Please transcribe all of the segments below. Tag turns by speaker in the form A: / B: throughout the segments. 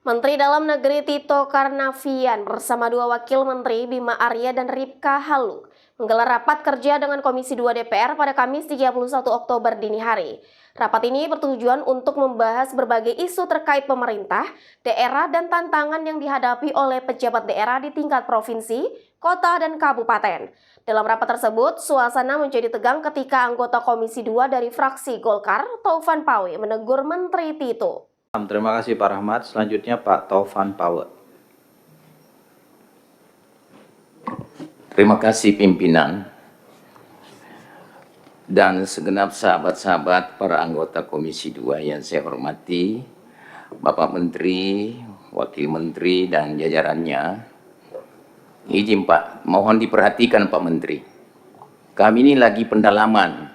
A: Menteri Dalam Negeri Tito Karnavian bersama dua wakil menteri Bima Arya dan Ripka Halu menggelar rapat kerja dengan Komisi 2 DPR pada Kamis 31 Oktober dini hari. Rapat ini bertujuan untuk membahas berbagai isu terkait pemerintah, daerah, dan tantangan yang dihadapi oleh pejabat daerah di tingkat provinsi, kota, dan kabupaten. Dalam rapat tersebut, suasana menjadi tegang ketika anggota Komisi 2 dari fraksi Golkar, Taufan Pawe, menegur Menteri Tito.
B: Terima kasih Pak Rahmat. Selanjutnya Pak Taufan Pawe.
C: Terima kasih pimpinan dan segenap sahabat-sahabat para anggota Komisi 2 yang saya hormati, Bapak Menteri, Wakil Menteri dan jajarannya. Izin Pak, mohon diperhatikan Pak Menteri. Kami ini lagi pendalaman.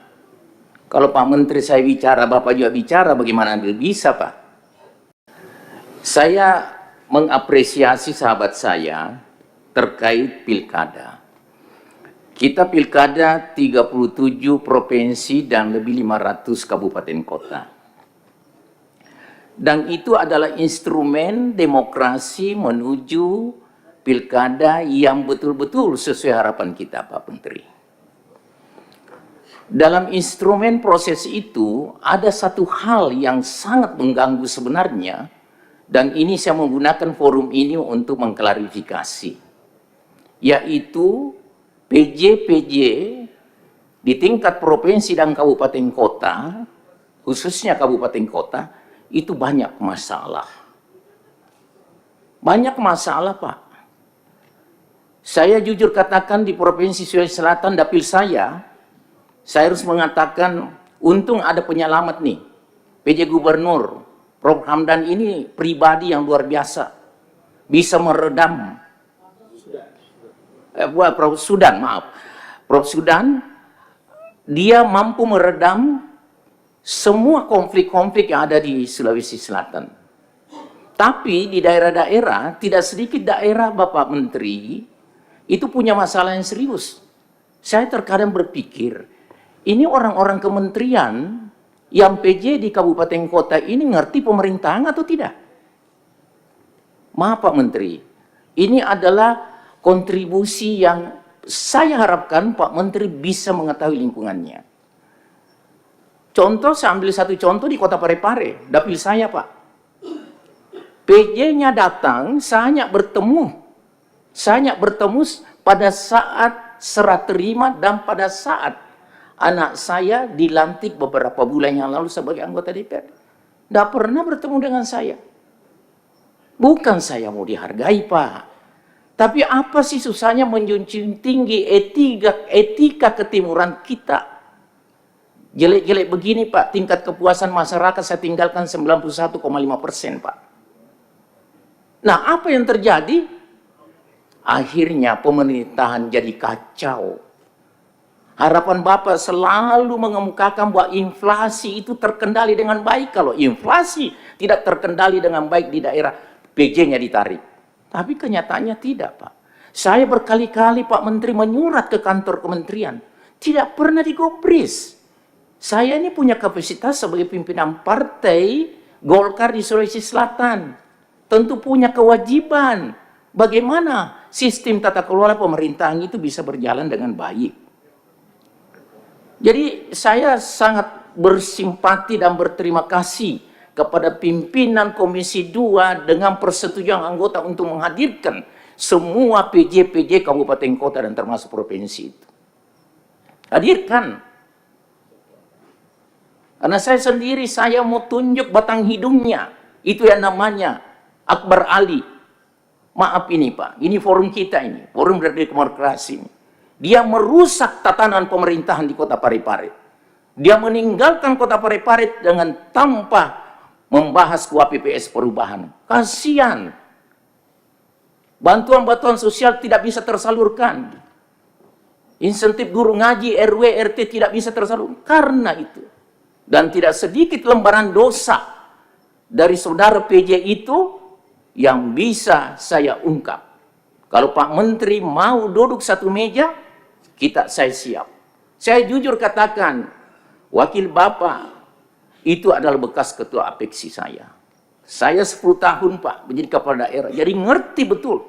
C: Kalau Pak Menteri saya bicara, Bapak juga bicara, bagaimana bisa Pak? Saya mengapresiasi sahabat saya terkait pilkada. Kita pilkada 37 provinsi dan lebih 500 kabupaten kota. Dan itu adalah instrumen demokrasi menuju pilkada yang betul-betul sesuai harapan kita Pak Menteri. Dalam instrumen proses itu ada satu hal yang sangat mengganggu sebenarnya, dan ini saya menggunakan forum ini untuk mengklarifikasi, yaitu PJ-PJ di tingkat provinsi dan kabupaten kota, khususnya kabupaten kota, itu banyak masalah. Banyak masalah Pak. Saya jujur katakan di Provinsi Sulawesi Selatan, dapil saya harus mengatakan untung ada penyelamat nih, PJ Gubernur Prof. Hamdan ini pribadi yang luar biasa, bisa meredam Prof. Sudan, dia mampu meredam semua konflik-konflik yang ada di Sulawesi Selatan. Tapi di daerah-daerah, tidak sedikit daerah Bapak Menteri, itu punya masalah yang serius. Saya terkadang berpikir, ini orang-orang kementerian yang PJ di kabupaten kota ini ngerti pemerintahan atau tidak? Maaf Pak Menteri, ini adalah kontribusi yang saya harapkan Pak Menteri bisa mengetahui lingkungannya. Contoh, saya ambil satu contoh di Kota Parepare, dapil saya Pak. PJ-nya datang, saya bertemu pada saat serah terima dan pada saat anak saya dilantik beberapa bulan yang lalu sebagai anggota DPR. Tidak pernah bertemu dengan saya. Bukan saya mau dihargai Pak, tapi apa sih susahnya menjunjung tinggi etika ketimuran kita? Jelek-jelek begini Pak, tingkat kepuasan masyarakat saya tinggalkan 91,5% Pak. Nah apa yang terjadi? Akhirnya pemerintahan jadi kacau. Harapan Bapak selalu mengemukakan bahwa inflasi itu terkendali dengan baik. Kalau inflasi tidak terkendali dengan baik di daerah, PJ-nya ditarik. Tapi kenyataannya tidak Pak. Saya berkali-kali Pak Menteri menyurat ke kantor kementerian, tidak pernah digubris. Saya ini punya kapasitas sebagai pimpinan partai Golkar di Sulawesi Selatan. Tentu punya kewajiban bagaimana sistem tata kelola pemerintahan itu bisa berjalan dengan baik. Jadi saya sangat bersimpati dan berterima kasih kepada pimpinan Komisi 2 dengan persetujuan anggota untuk menghadirkan semua PJ-PJ kabupaten kota dan termasuk provinsi itu. Hadirkan. Karena saya sendiri, saya mau tunjuk batang hidungnya. Itu yang namanya Akbar Ali. Maaf ini Pak, ini forum kita ini, forum berdemokrasi ini. Dia merusak tatanan pemerintahan di Kota Parepare. Dia meninggalkan Kota Parepare dengan tanpa membahas KUHP perubahan. Kasihan. Bantuan-bantuan sosial tidak bisa tersalurkan. Insentif guru ngaji, RW, RT tidak bisa tersalurkan karena itu. Dan tidak sedikit lembaran dosa dari saudara PJ itu yang bisa saya ungkap. Kalau Pak Menteri mau duduk satu meja, saya siap. Saya jujur katakan, wakil Bapak itu adalah bekas ketua APEKSI saya. Saya 10 tahun Pak menjadi kepala daerah, jadi ngerti betul.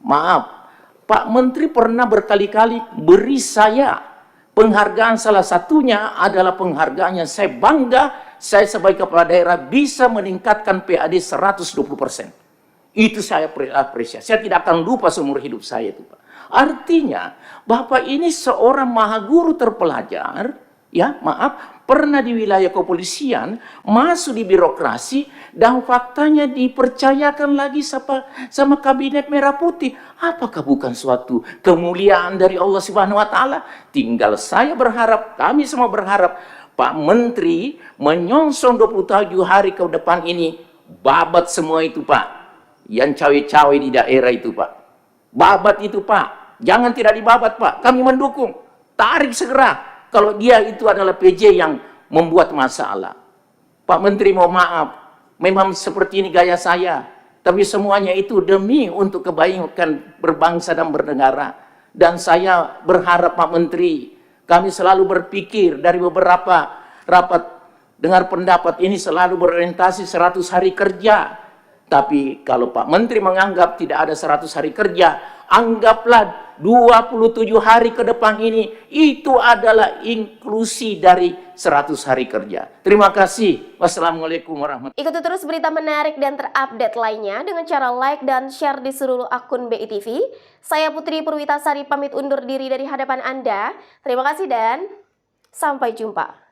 C: Maaf, Pak Menteri pernah berkali-kali beri saya penghargaan, salah satunya adalah penghargaan yang saya bangga, saya sebagai kepala daerah bisa meningkatkan PAD 120%. Itu saya apresiasi. Saya tidak akan lupa seumur hidup saya itu, Pak. Artinya, Bapak ini seorang maha guru terpelajar, ya, maaf, pernah di wilayah kepolisian, masuk di birokrasi, dan faktanya dipercayakan lagi sama kabinet merah putih. Apakah bukan suatu kemuliaan dari Allah Subhanahu wa taala? Tinggal saya berharap, kami semua berharap Pak Menteri menyongsong 27 hari ke depan ini, babat semua itu, Pak. Yang cawe-cawe di daerah itu, Pak. Babat itu, Pak. Jangan tidak dibabat, Pak. Kami mendukung. Tarik segera. Kalau dia itu adalah PJ yang membuat masalah. Pak Menteri, mohon maaf. Memang seperti ini gaya saya. Tapi semuanya itu demi untuk kebaikan berbangsa dan bernegara. Dan saya berharap Pak Menteri, kami selalu berpikir dari beberapa rapat dengar pendapat ini selalu berorientasi 100 hari kerja. Tapi kalau Pak Menteri menganggap tidak ada 100 hari kerja, anggaplah 27 hari ke depan ini, itu adalah inklusi dari 100 hari kerja. Terima kasih. Wassalamualaikum warahmatullahi wabarakatuh.
A: Ikuti terus berita menarik dan terupdate lainnya dengan cara like dan share di seluruh akun BI TV. Saya Putri Purwitasari pamit undur diri dari hadapan Anda. Terima kasih dan sampai jumpa.